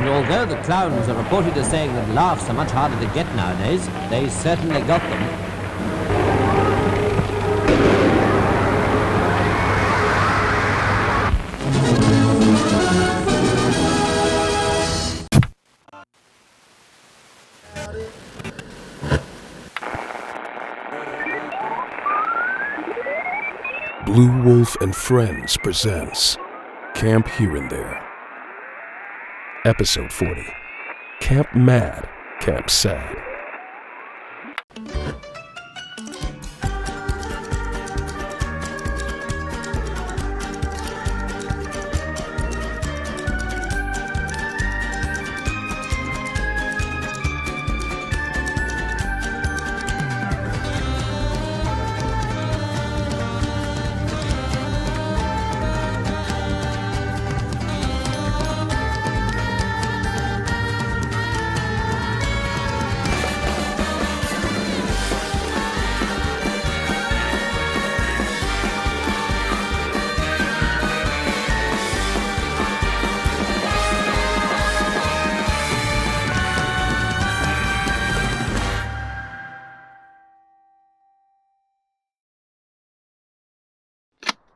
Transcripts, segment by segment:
And although the clowns are reported as saying that laughs are much harder to get nowadays, they certainly got them. Blue Wolf and Friends presents Camp Here and There. Episode 40. Camp Mad, Camp Sad.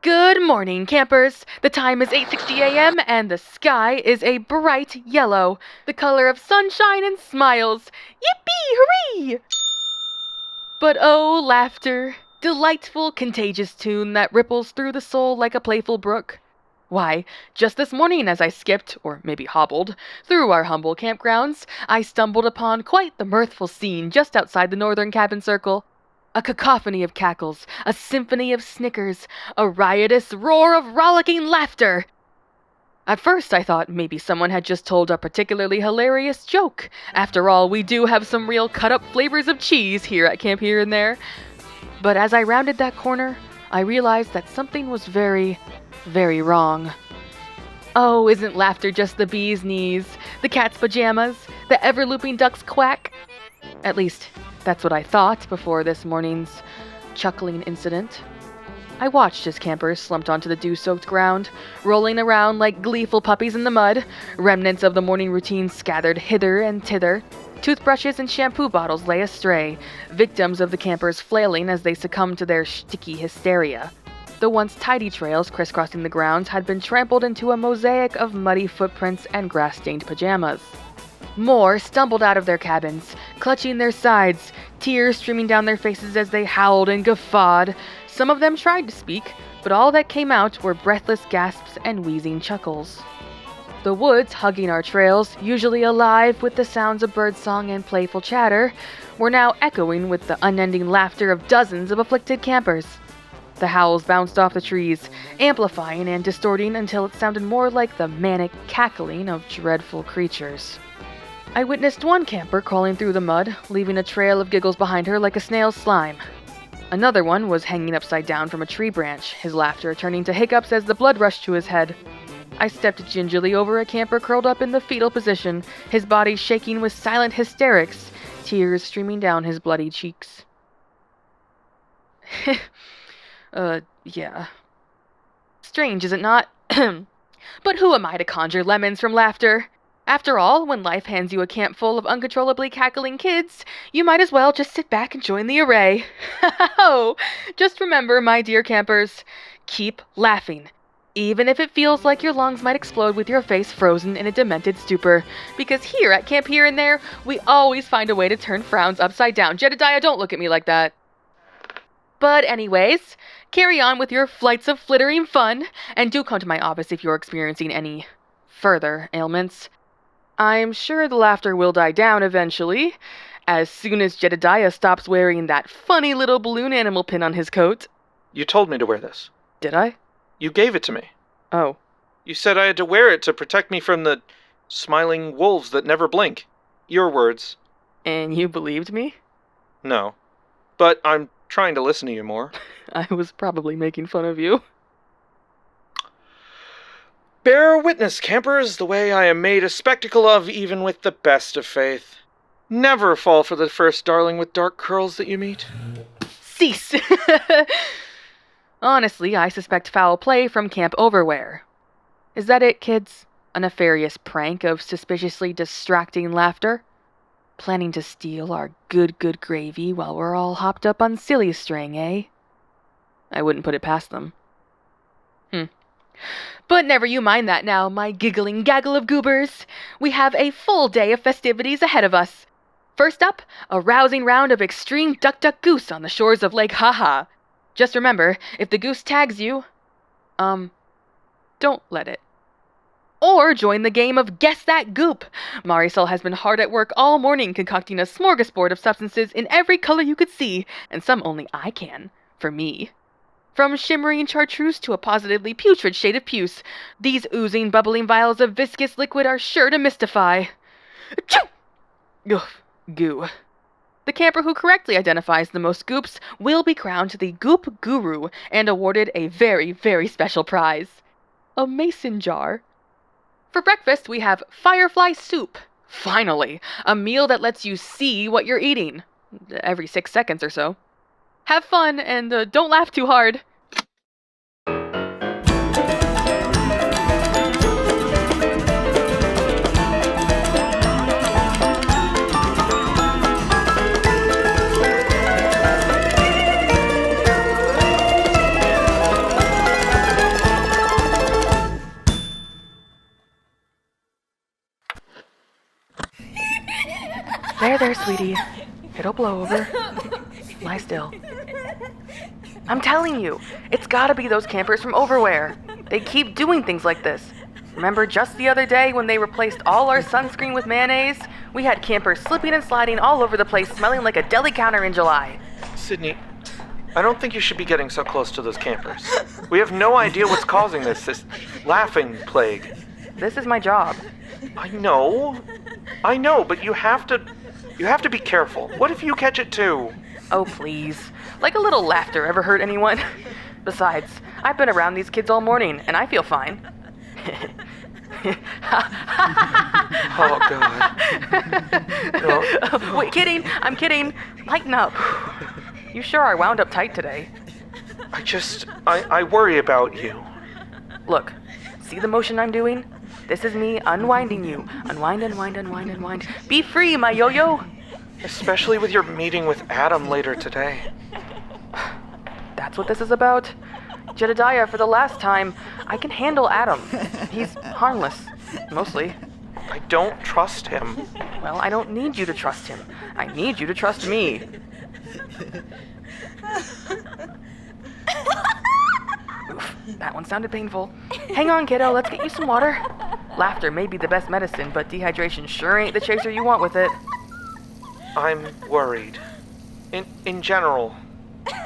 Good morning, campers. The time is 8:60 a.m. and the sky is a bright yellow, the color of sunshine and smiles. Yippee! Hooray! But oh, laughter, delightful, contagious tune that ripples through the soul like a playful brook. Why, just this morning as I skipped, or maybe hobbled, through our humble campgrounds, I stumbled upon quite the mirthful scene just outside the northern cabin circle. A cacophony of cackles, a symphony of snickers, a riotous roar of rollicking laughter. At first I thought maybe someone had just told a particularly hilarious joke. After all, we do have some real cut-up flavors of cheese here at Camp Here and There. But as I rounded that corner, I realized that something was very, very wrong. Oh, isn't laughter just the bee's knees, the cat's pajamas, the ever-looping duck's quack? At least, that's what I thought before this morning's chuckling incident. I watched as campers slumped onto the dew-soaked ground, rolling around like gleeful puppies in the mud, remnants of the morning routine scattered hither and thither. Toothbrushes and shampoo bottles lay astray, victims of the campers flailing as they succumbed to their sticky hysteria. The once tidy trails crisscrossing the grounds had been trampled into a mosaic of muddy footprints and grass-stained pajamas. More stumbled out of their cabins, clutching their sides, tears streaming down their faces as they howled and guffawed. Some of them tried to speak, but all that came out were breathless gasps and wheezing chuckles. The woods hugging our trails, usually alive with the sounds of birdsong and playful chatter, were now echoing with the unending laughter of dozens of afflicted campers. The howls bounced off the trees, amplifying and distorting until it sounded more like the manic cackling of dreadful creatures. I witnessed one camper crawling through the mud, leaving a trail of giggles behind her like a snail's slime. Another one was hanging upside down from a tree branch, his laughter turning to hiccups as the blood rushed to his head. I stepped gingerly over a camper curled up in the fetal position, his body shaking with silent hysterics, tears streaming down his bloody cheeks. Yeah. Strange, is it not? But who am I to conjure lemons from laughter? After all, when life hands you a camp full of uncontrollably cackling kids, you might as well just sit back and join the array. Oh, just remember, my dear campers, keep laughing, even if it feels like your lungs might explode with your face frozen in a demented stupor, because here at Camp Here and There, we always find a way to turn frowns upside down. Jedediah, don't look at me like that. But anyways, carry on with your flights of flittering fun, and do come to my office if you're experiencing any further ailments. I'm sure the laughter will die down eventually, as soon as Jedediah stops wearing that funny little balloon animal pin on his coat. You told me to wear this. Did I? You gave it to me. Oh. You said I had to wear it to protect me from the smiling wolves that never blink. Your words. And you believed me? No. But I'm trying to listen to you more. I was probably making fun of you. Bear witness, campers, the way I am made a spectacle of even with the best of faith. Never fall for the first darling with dark curls that you meet. Cease! Honestly, I suspect foul play from Camp Overwear. Is that it, kids? A nefarious prank of suspiciously distracting laughter? Planning to steal our good gravy while we're all hopped up on silly string, eh? I wouldn't put it past them. But never you mind that now, my giggling gaggle of goobers. We have a full day of festivities ahead of us. First up, a rousing round of extreme duck goose on the shores of Lake Haha. Just remember, if the goose tags you, don't let it. Or join the game of Guess That Goop. Marisol has been hard at work all morning concocting a smorgasbord of substances in every color you could see, and some only I can, for me. From shimmering chartreuse to a positively putrid shade of puce, these oozing, bubbling vials of viscous liquid are sure to mystify. Achoo! Goo. The camper who correctly identifies the most goops will be crowned the Goop Guru and awarded a very, very special prize. A mason jar. For breakfast, we have firefly soup. Finally, a meal that lets you see what you're eating. Every 6 seconds or so. Have fun, and don't laugh too hard. There, sweetie. It'll blow over. Lie still. I'm telling you, it's gotta be those campers from Overwear. They keep doing things like this. Remember just the other day when they replaced all our sunscreen with mayonnaise? We had campers slipping and sliding all over the place, smelling like a deli counter in July. Sydney, I don't think you should be getting so close to those campers. We have no idea what's causing this laughing plague. This is my job. I know, but you have to be careful. What if you catch it too? Oh, please. Like a little laughter ever hurt anyone? Besides, I've been around these kids all morning, and I feel fine. Oh, God. No. Wait, kidding. I'm kidding. Lighten up. You sure are wound up tight today. I worry about you. Look, see the motion I'm doing? This is me unwinding you. Unwind, unwind, unwind, unwind. Be free, my yo-yo. Especially with your meeting with Adam later today. That's what this is about? Jedediah, for the last time, I can handle Adam. He's harmless, mostly. I don't trust him. Well, I don't need you to trust him. I need you to trust me. Oof, that one sounded painful. Hang on, kiddo, let's get you some water. Laughter may be the best medicine, but dehydration sure ain't the chaser you want with it. I'm worried. In general.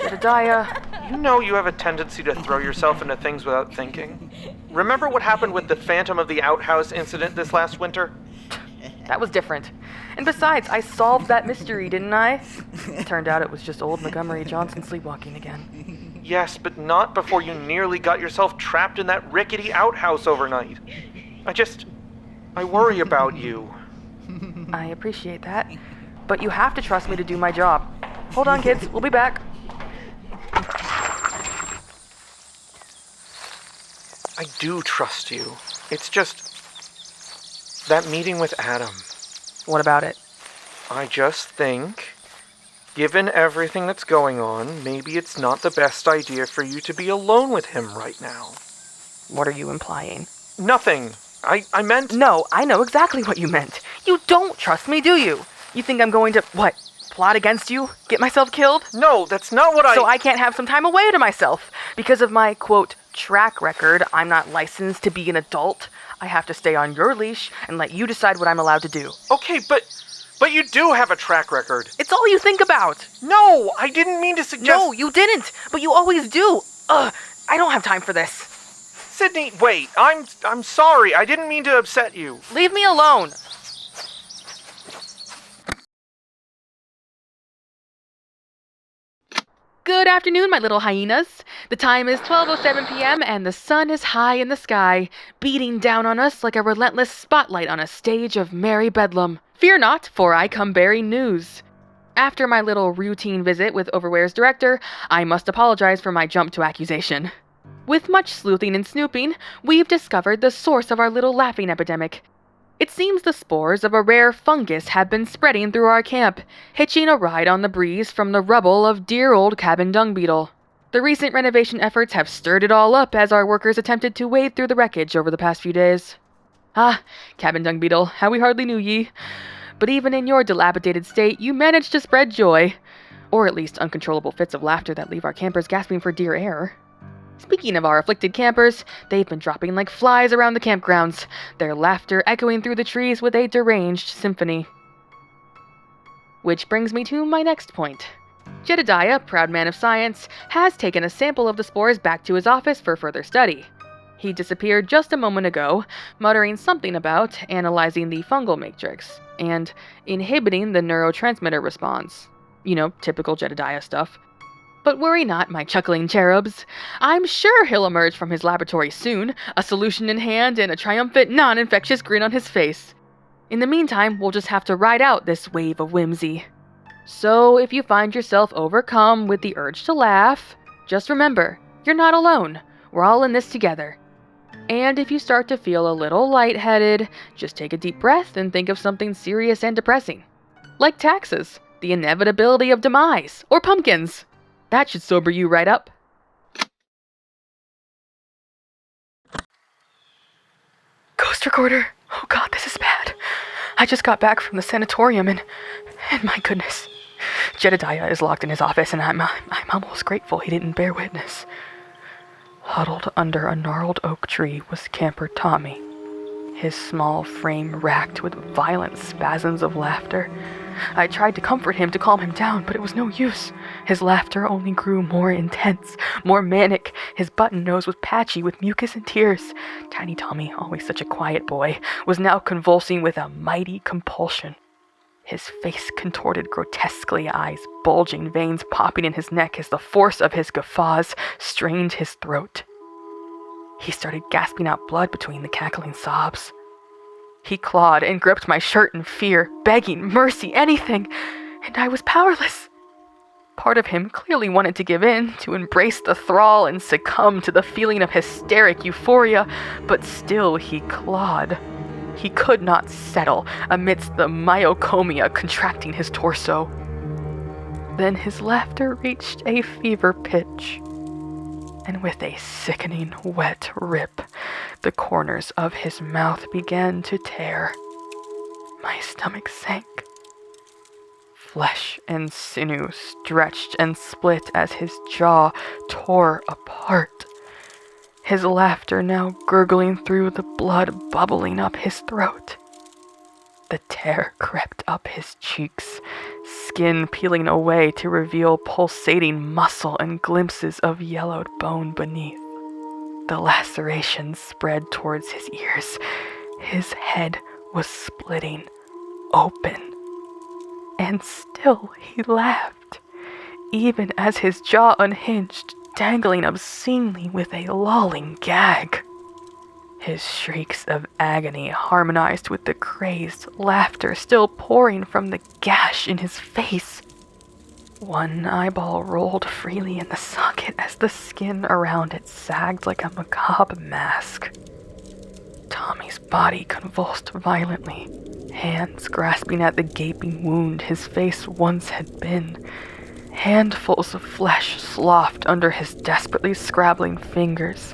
Jedediah. You know you have a tendency to throw yourself into things without thinking. Remember what happened with the Phantom of the Outhouse incident this last winter? That was different. And besides, I solved that mystery, didn't I? Turned out it was just old Montgomery Johnson sleepwalking again. Yes, but not before you nearly got yourself trapped in that rickety outhouse overnight. I worry about you. I appreciate that. But you have to trust me to do my job. Hold on, kids. We'll be back. I do trust you. It's just that meeting with Adam. What about it? I just think, given everything that's going on, maybe it's not the best idea for you to be alone with him right now. What are you implying? Nothing. I meant... No, I know exactly what you meant. You don't trust me, do you? You think I'm going to, what, plot against you? Get myself killed? No, that's not what So I can't have some time away to myself. Because of my, quote, track record, I'm not licensed to be an adult. I have to stay on your leash and let you decide what I'm allowed to do. Okay, but you do have a track record. It's all you think about. No, I didn't mean to suggest... No, you didn't, but you always do. I don't have time for this. Sydney, wait, I'm sorry. I didn't mean to upset you. Leave me alone. Good afternoon, my little hyenas. The time is 12:07 p.m. and the sun is high in the sky, beating down on us like a relentless spotlight on a stage of merry bedlam. Fear not, for I come bearing news. After my little routine visit with Overwear's director, I must apologize for my jump to accusation. With much sleuthing and snooping, we've discovered the source of our little laughing epidemic. It seems the spores of a rare fungus have been spreading through our camp, hitching a ride on the breeze from the rubble of dear old cabin dung beetle. The recent renovation efforts have stirred it all up as our workers attempted to wade through the wreckage over the past few days. Ah, cabin dung beetle, how we hardly knew ye. But even in your dilapidated state, you managed to spread joy. Or at least uncontrollable fits of laughter that leave our campers gasping for dear air. Speaking of our afflicted campers, they've been dropping like flies around the campgrounds, their laughter echoing through the trees with a deranged symphony. Which brings me to my next point. Jedediah, proud man of science, has taken a sample of the spores back to his office for further study. He disappeared just a moment ago, muttering something about analyzing the fungal matrix and inhibiting the neurotransmitter response. You know, typical Jedediah stuff. But worry not, my chuckling cherubs. I'm sure he'll emerge from his laboratory soon, a solution in hand and a triumphant, non-infectious grin on his face. In the meantime, we'll just have to ride out this wave of whimsy. So if you find yourself overcome with the urge to laugh, just remember, you're not alone. We're all in this together. And if you start to feel a little lightheaded, just take a deep breath and think of something serious and depressing. Like taxes, the inevitability of demise, or pumpkins. That should sober you right up. Ghost recorder. Oh god, this is bad. I just got back from the sanatorium and my goodness. Jedediah is locked in his office and I'm almost grateful he didn't bear witness. Huddled under a gnarled oak tree was Camper Tommy, his small frame racked with violent spasms of laughter. I tried to comfort him to calm him down, but it was no use. His laughter only grew more intense, more manic. His button nose was patchy with mucus and tears. Tiny Tommy, always such a quiet boy, was now convulsing with a mighty compulsion. His face contorted grotesquely, eyes bulging, veins popping in his neck as the force of his guffaws strained his throat. He started gasping out blood between the cackling sobs. He clawed and gripped my shirt in fear, begging mercy, anything, and I was powerless. Part of him clearly wanted to give in, to embrace the thrall and succumb to the feeling of hysteric euphoria, but still he clawed. He could not settle amidst the myocomia contracting his torso. Then his laughter reached a fever pitch, and with a sickening wet rip, the corners of his mouth began to tear. My stomach sank. Flesh and sinew stretched and split as his jaw tore apart. His laughter now gurgling through the blood bubbling up his throat. The tear crept up his cheeks, skin peeling away to reveal pulsating muscle and glimpses of yellowed bone beneath. The lacerations spread towards his ears. His head was splitting open. And still he laughed, even as his jaw unhinged, dangling obscenely with a lolling gag. His shrieks of agony harmonized with the crazed laughter still pouring from the gash in his face. One eyeball rolled freely in the socket as the skin around it sagged like a macabre mask. Tommy's body convulsed violently, hands grasping at the gaping wound his face once had been. Handfuls of flesh sloughed under his desperately scrabbling fingers.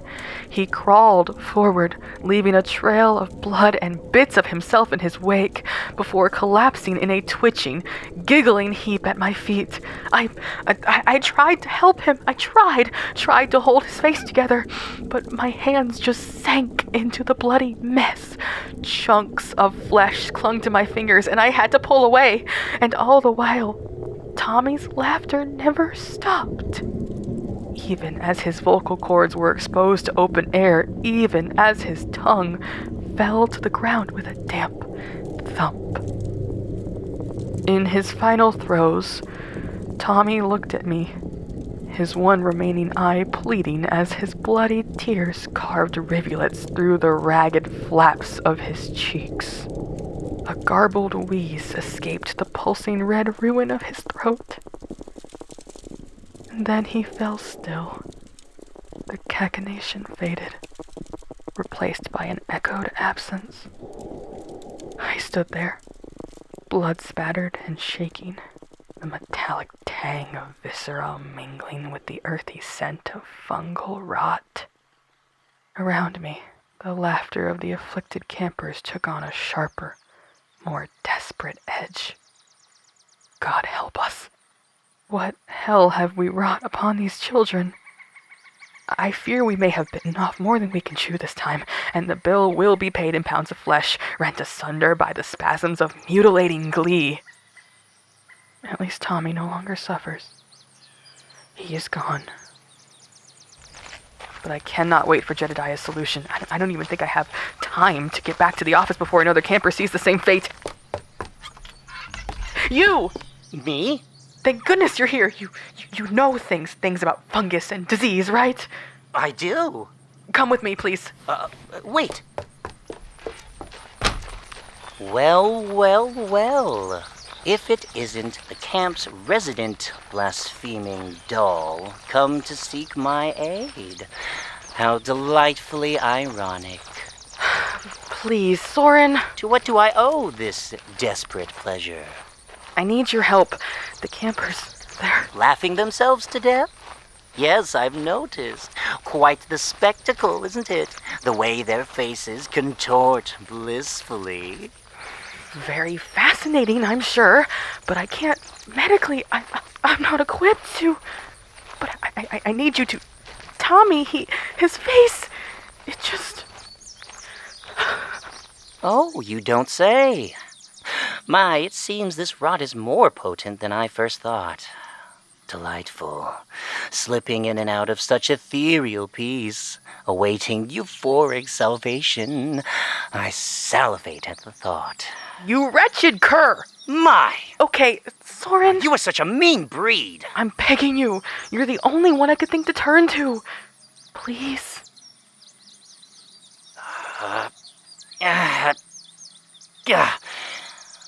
He crawled forward, leaving a trail of blood and bits of himself in his wake, before collapsing in a twitching, giggling heap at my feet. I tried to help him. I tried to hold his face together, but my hands just sank into the bloody mess. Chunks of flesh clung to my fingers, and I had to pull away, and all the while, Tommy's laughter never stopped. Even as his vocal cords were exposed to open air, even as his tongue fell to the ground with a damp thump. In his final throes, Tommy looked at me, his one remaining eye pleading as his bloody tears carved rivulets through the ragged flaps of his cheeks. A garbled wheeze escaped the pulsing red ruin of his throat. And then he fell still, the cachinnation faded, replaced by an echoed absence. I stood there, blood-spattered and shaking, the metallic tang of viscera mingling with the earthy scent of fungal rot. Around me, the laughter of the afflicted campers took on a sharper, more desperate edge. God help us. What hell have we wrought upon these children? I fear we may have bitten off more than we can chew this time, and the bill will be paid in pounds of flesh, rent asunder by the spasms of mutilating glee. At least Tommy no longer suffers. He is gone. But I cannot wait for Jedediah's solution. I don't even think I have time to get back to the office before another camper sees the same fate. You! Me? Thank goodness you're here. You know things about fungus and disease, right? I do. Come with me, please. Wait. Well. If it isn't the camp's resident blaspheming doll come to seek my aid. How delightfully ironic. Please, Soren. To what do I owe this desperate pleasure? I need your help. The campers, they're... Laughing themselves to death? Yes, I've noticed. Quite the spectacle, isn't it? The way their faces contort blissfully. Very fascinating, I'm sure, but I can't medically. I'm not equipped to. But I need you to. Tommy, his face, it just. Oh, you don't say. My, it seems this rot is more potent than I first thought. Delightful, slipping in and out of such ethereal peace, awaiting euphoric salvation. I salivate at the thought. You wretched cur! My! Okay, Soren. You are such a mean breed! I'm begging you. You're the only one I could think to turn to. Please.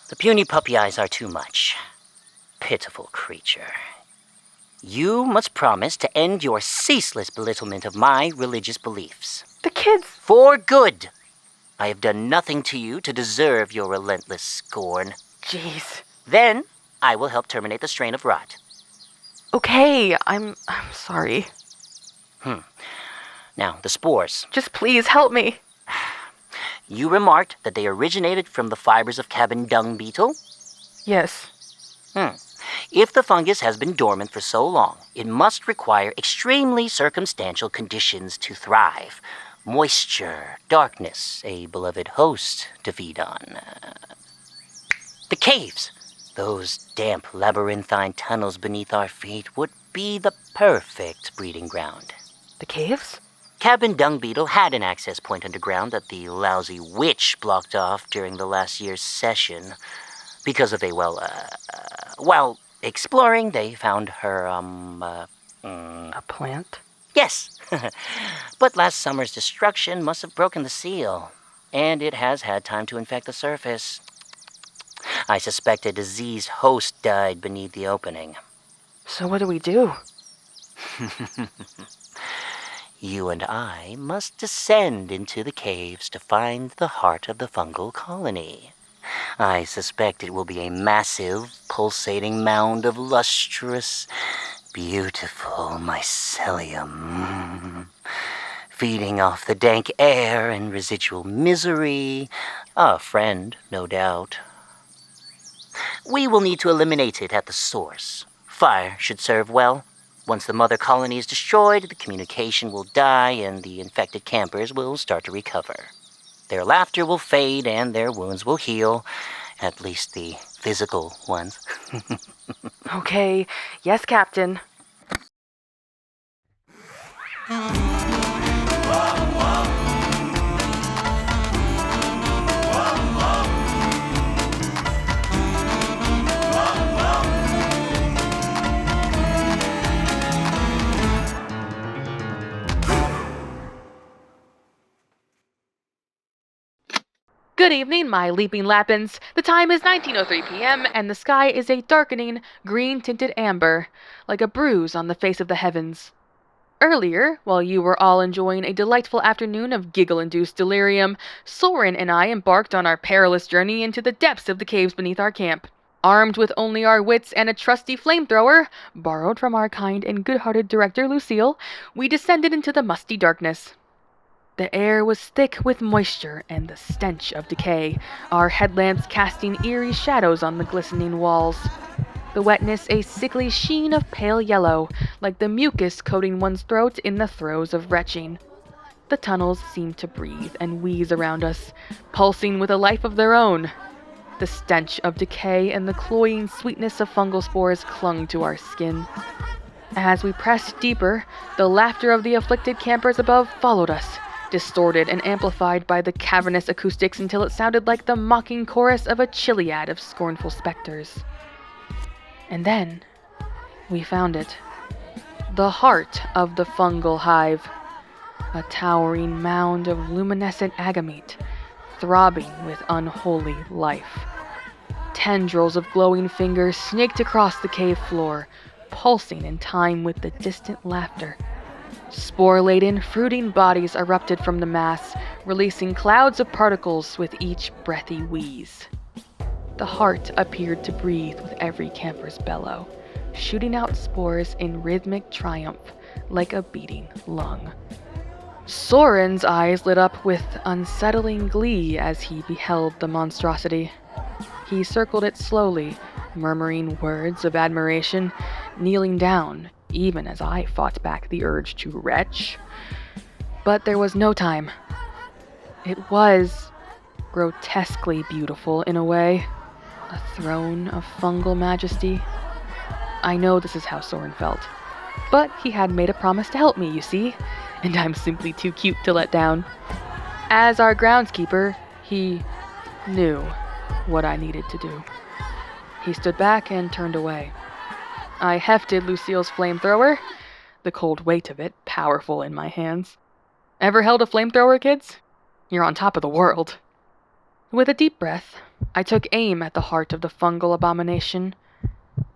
The puny puppy eyes are too much. Pitiful creature. You must promise to end your ceaseless belittlement of my religious beliefs. The kids. For good. I have done nothing to you to deserve your relentless scorn. Jeez. Then I will help terminate the strain of rot. Okay, I'm sorry. Now, the spores. Just please help me. You remarked that they originated from the fibers of cabin dung beetle? Yes. If the fungus has been dormant for so long, it must require extremely circumstantial conditions to thrive. Moisture, darkness, a beloved host to feed on. The caves, those damp labyrinthine tunnels beneath our feet, would be the perfect breeding ground. The caves? Cabin dung beetle had an access point underground that the lousy witch blocked off during the last year's session. Because of while exploring, they found her, A plant? Yes. But last summer's destruction must have broken the seal, and it has had time to infect the surface. I suspect a diseased host died beneath the opening. So what do we do? You and I must descend into the caves to find the heart of the fungal colony. I suspect it will be a massive, pulsating mound of lustrous, beautiful mycelium, feeding off the dank air and residual misery. A friend, no doubt. We will need to eliminate it at the source. Fire should serve well. Once the mother colony is destroyed, the communication will die and the infected campers will start to recover. Their laughter will fade and their wounds will heal, at least the physical ones. Okay. Yes, Captain. Good evening, my leaping Lappins. The time is 19:03 p.m., and the sky is a darkening, green-tinted amber, like a bruise on the face of the heavens. Earlier, while you were all enjoying a delightful afternoon of giggle-induced delirium, Soren and I embarked on our perilous journey into the depths of the caves beneath our camp. Armed with only our wits and a trusty flamethrower, borrowed from our kind and good-hearted director Lucille, we descended into the musty darkness. The air was thick with moisture and the stench of decay, our headlamps casting eerie shadows on the glistening walls. The wetness a sickly sheen of pale yellow, like the mucus coating one's throat in the throes of retching. The tunnels seemed to breathe and wheeze around us, pulsing with a life of their own. The stench of decay and the cloying sweetness of fungal spores clung to our skin. As we pressed deeper, the laughter of the afflicted campers above followed us, distorted and amplified by the cavernous acoustics until it sounded like the mocking chorus of a chiliad of scornful specters. And then, we found it. The heart of the fungal hive. A towering mound of luminescent agamete, throbbing with unholy life. Tendrils of glowing fingers snaked across the cave floor, pulsing in time with the distant laughter. Spore-laden, fruiting bodies erupted from the mass, releasing clouds of particles with each breathy wheeze. The heart appeared to breathe with every camper's bellow, shooting out spores in rhythmic triumph like a beating lung. Soren's eyes lit up with unsettling glee as he beheld the monstrosity. He circled it slowly, murmuring words of admiration, kneeling down, even as I fought back the urge to retch. But there was no time. It was grotesquely beautiful in a way. A throne of fungal majesty. I know this is how Soren felt. But he had made a promise to help me, you see, and I'm simply too cute to let down. As our groundskeeper, he knew what I needed to do. He stood back and turned away. I hefted Lucille's flamethrower, the cold weight of it powerful in my hands. Ever held a flamethrower, kids? You're on top of the world. With a deep breath, I took aim at the heart of the fungal abomination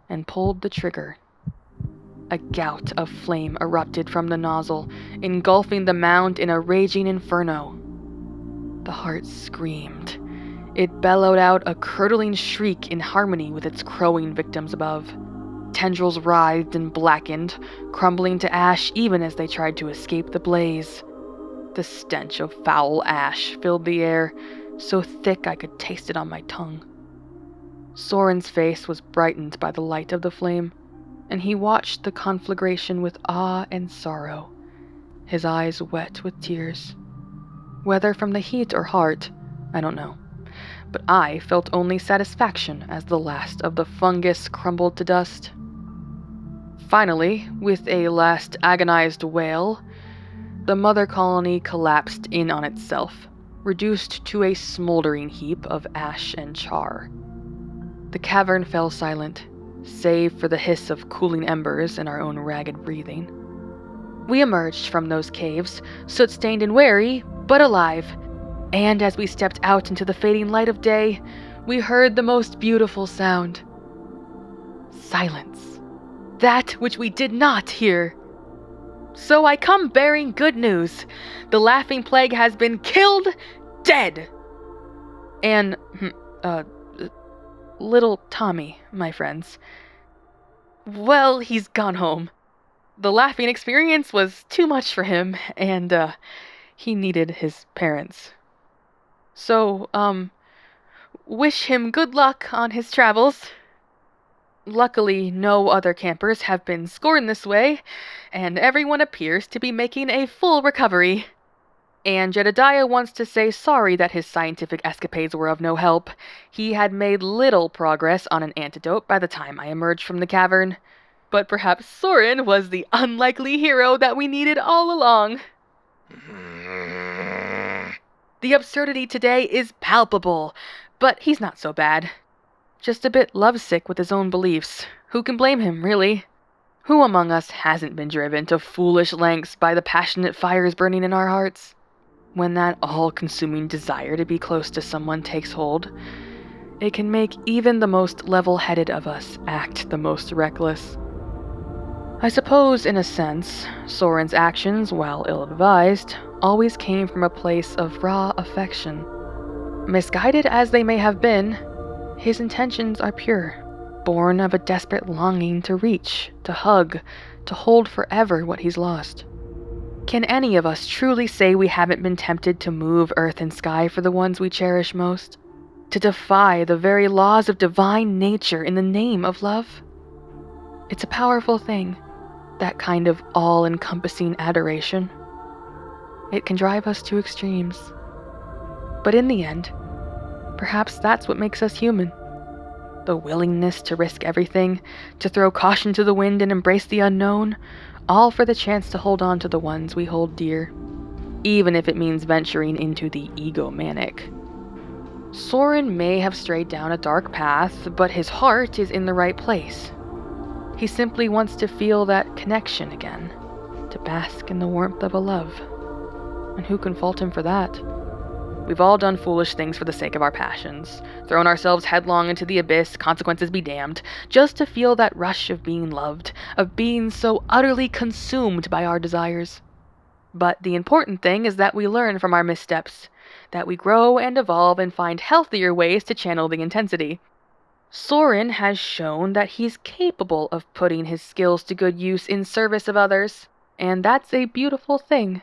and pulled the trigger. A gout of flame erupted from the nozzle, engulfing the mound in a raging inferno. The heart screamed. It bellowed out a curdling shriek in harmony with its crowing victims above. Tendrils writhed and blackened, crumbling to ash even as they tried to escape the blaze. The stench of foul ash filled the air, so thick I could taste it on my tongue. Soren's face was brightened by the light of the flame, and he watched the conflagration with awe and sorrow, his eyes wet with tears. Whether from the heat or heart, I don't know, but I felt only satisfaction as the last of the fungus crumbled to dust. Finally, with a last agonized wail, the mother colony collapsed in on itself, reduced to a smoldering heap of ash and char. The cavern fell silent, save for the hiss of cooling embers and our own ragged breathing. We emerged from those caves, soot-stained and wary, but alive, and as we stepped out into the fading light of day, we heard the most beautiful sound. Silence. That which we did not hear. So I come bearing good news. The laughing plague has been killed, dead. And, little Tommy, my friends. Well, he's gone home. The laughing experience was too much for him, and, he needed his parents. So, wish him good luck on his travels. Luckily, no other campers have been scorned this way, and everyone appears to be making a full recovery. And Jedediah wants to say sorry that his scientific escapades were of no help. He had made little progress on an antidote by the time I emerged from the cavern. But perhaps Soren was the unlikely hero that we needed all along. The absurdity today is palpable, but he's not so bad. Just a bit lovesick with his own beliefs. Who can blame him, really? Who among us hasn't been driven to foolish lengths by the passionate fires burning in our hearts? When that all-consuming desire to be close to someone takes hold, it can make even the most level-headed of us act the most reckless. I suppose, in a sense, Soren's actions, while ill-advised, always came from a place of raw affection. Misguided as they may have been, his intentions are pure, born of a desperate longing to reach, to hug, to hold forever what he's lost. Can any of us truly say we haven't been tempted to move earth and sky for the ones we cherish most? To defy the very laws of divine nature in the name of love? It's a powerful thing, that kind of all-encompassing adoration. It can drive us to extremes. But in the end, perhaps that's what makes us human. The willingness to risk everything, to throw caution to the wind and embrace the unknown, all for the chance to hold on to the ones we hold dear, even if it means venturing into the egomanic. Soren may have strayed down a dark path, but his heart is in the right place. He simply wants to feel that connection again, to bask in the warmth of a love. And who can fault him for that? We've all done foolish things for the sake of our passions, thrown ourselves headlong into the abyss, consequences be damned, just to feel that rush of being loved, of being so utterly consumed by our desires. But the important thing is that we learn from our missteps, that we grow and evolve and find healthier ways to channel the intensity. Soren has shown that he's capable of putting his skills to good use in service of others, and that's a beautiful thing.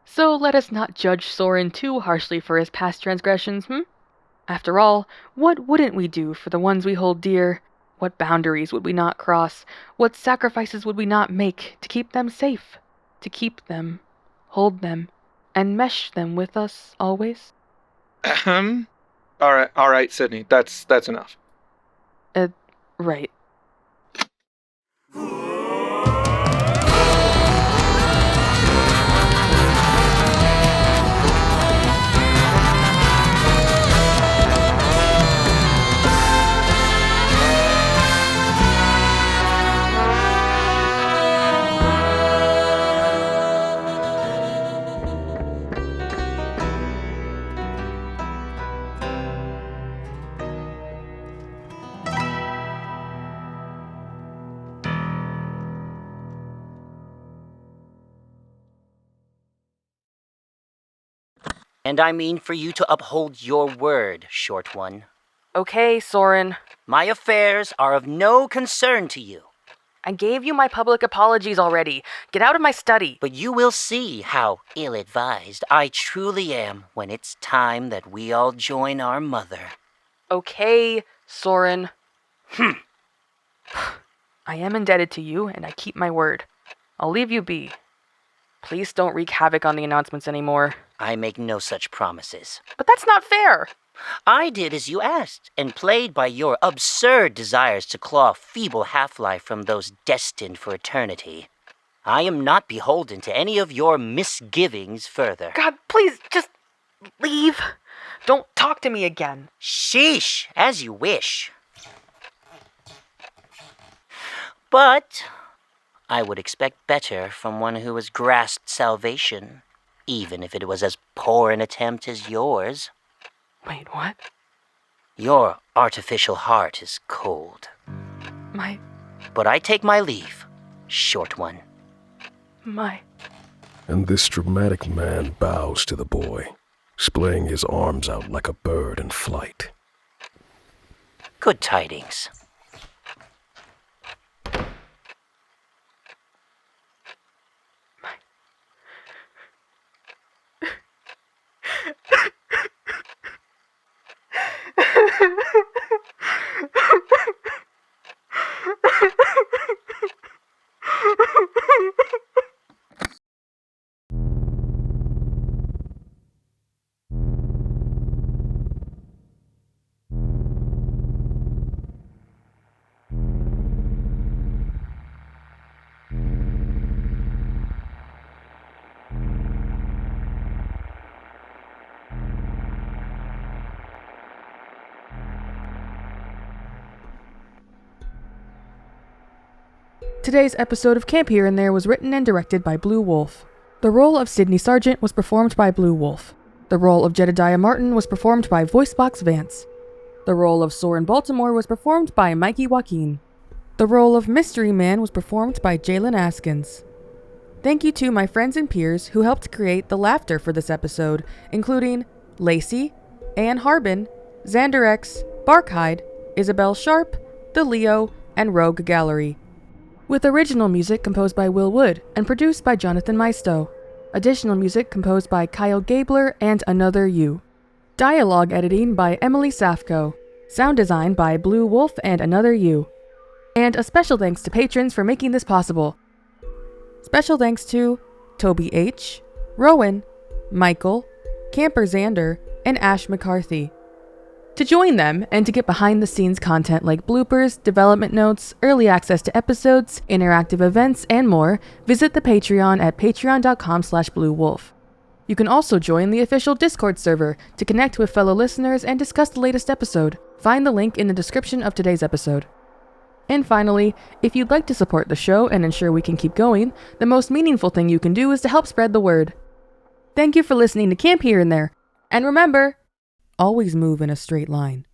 So let us not judge Soren too harshly for his past transgressions, After all, what wouldn't we do for the ones we hold dear? What boundaries would we not cross? What sacrifices would we not make to keep them safe? To keep them, hold them, and mesh them with us always? All right, Sydney. That's enough. Right. And I mean for you to uphold your word, short one. Okay, Soren. My affairs are of no concern to you. I gave you my public apologies already. Get out of my study. But you will see how ill-advised I truly am when it's time that we all join our mother. Okay, Soren. I am indebted to you, and I keep my word. I'll leave you be. Please don't wreak havoc on the announcements anymore. I make no such promises. But that's not fair. I did as you asked, and played by your absurd desires to claw feeble half-life from those destined for eternity. I am not beholden to any of your misgivings further. God, please, just leave. Don't talk to me again. Sheesh, as you wish. But I would expect better from one who has grasped salvation, even if it was as poor an attempt as yours. Wait, what? Your artificial heart is cold. But I take my leave, short one. And this dramatic man bows to the boy, splaying his arms out like a bird in flight. Good tidings. Today's episode of Camp Here and There was written and directed by Blue Wolf. The role of Sydney Sargent was performed by Blue Wolf. The role of Jedediah Martin was performed by Voicebox Vance. The role of Soren Baltimore was performed by Mikey Joaquin. The role of Mystery Man was performed by Jalen Askins. Thank you to my friends and peers who helped create the laughter for this episode, including Lacey, Ann Harbin, Xander X, Barkhide, Isabel Sharp, The Leo, and Rogue Gallery. With original music composed by Will Wood and produced by Jonathan Maisto. Additional music composed by Kyle Gabler and Another You. Dialogue editing by Emily Safko. Sound design by Blue Wolf and Another You. And a special thanks to patrons for making this possible. Special thanks to Toby H., Rowan, Michael, Camper Xander, and Ash McCarthy. To join them and to get behind-the-scenes content like bloopers, development notes, early access to episodes, interactive events, and more, visit the Patreon at patreon.com/bluewolf. You can also join the official Discord server to connect with fellow listeners and discuss the latest episode. Find the link in the description of today's episode. And finally, if you'd like to support the show and ensure we can keep going, the most meaningful thing you can do is to help spread the word. Thank you for listening to Camp Here and There. And remember, always move in a straight line.